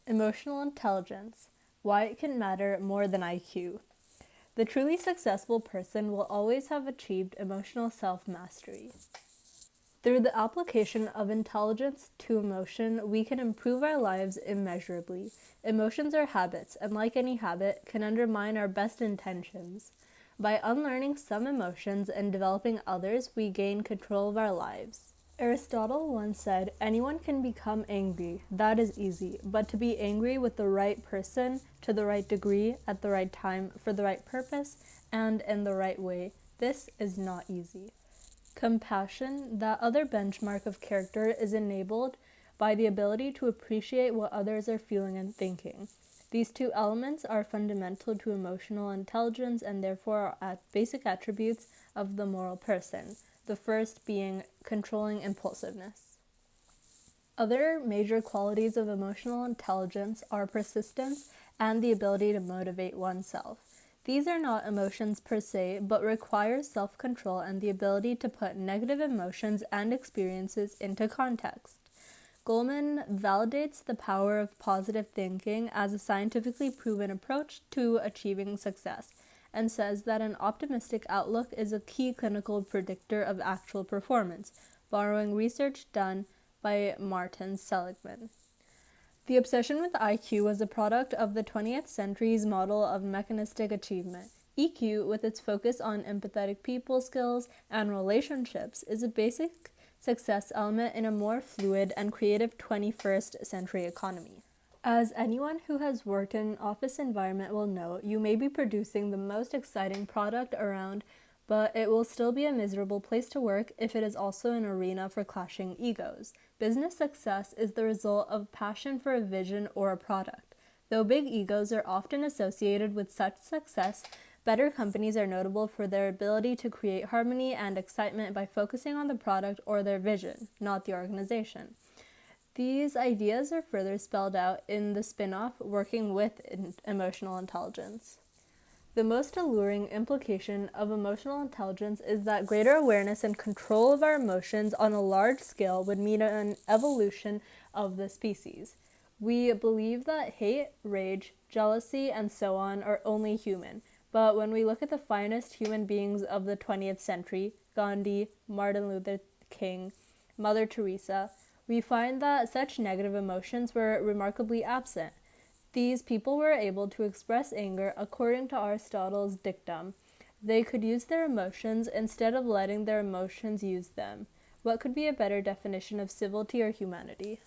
Emotional intelligence, why it can matter more than IQ. The truly successful person will always have achieved emotional self-mastery. Through the application of intelligence to emotion, we can improve our lives immeasurably. Emotions are habits, and like any habit, can undermine our best intentions. By unlearning some emotions and developing others, we gain control of our lives. Aristotle once said, "Anyone can become angry. That is easy. But to be angry with the right person, to the right degree, at the right time, for the right purpose, and in the right way, this is not easy." Compassion, that other benchmark of character, is enabled by the ability to appreciate what others are feeling and thinking. These two elements are fundamental to emotional intelligence and therefore are basic attributes of the moral person, the first being controlling impulsiveness. Other major qualities of emotional intelligence are persistence and the ability to motivate oneself. These are not emotions per se, but require self-control and the ability to put negative emotions and experiences into context. Goleman validates the power of positive thinking as a scientifically proven approach to achieving success, and says that an optimistic outlook is a key clinical predictor of actual performance, borrowing research done by Martin Seligman. The obsession with IQ was a product of the 20th century's model of mechanistic achievement. EQ, with its focus on empathetic people skills and relationships, is a basic success element in a more fluid and creative 21st century economy. As anyone who has worked in an office environment will know, you may be producing the most exciting product around, but it will still be a miserable place to work if it is also an arena for clashing egos. Business success is the result of passion for a vision or a product. Though big egos are often associated with such success, better companies are notable for their ability to create harmony and excitement by focusing on the product or their vision, not the organization. These ideas are further spelled out in the spin-off Working with Emotional Intelligence. The most alluring implication of emotional intelligence is that greater awareness and control of our emotions on a large scale would mean an evolution of the species. We believe that hate, rage, jealousy, and so on are only human, but when we look at the finest human beings of the 20th century, Gandhi, Martin Luther King, Mother Teresa, we find that such negative emotions were remarkably absent. These people were able to express anger according to Aristotle's dictum. They could use their emotions instead of letting their emotions use them. What could be a better definition of civility or humanity?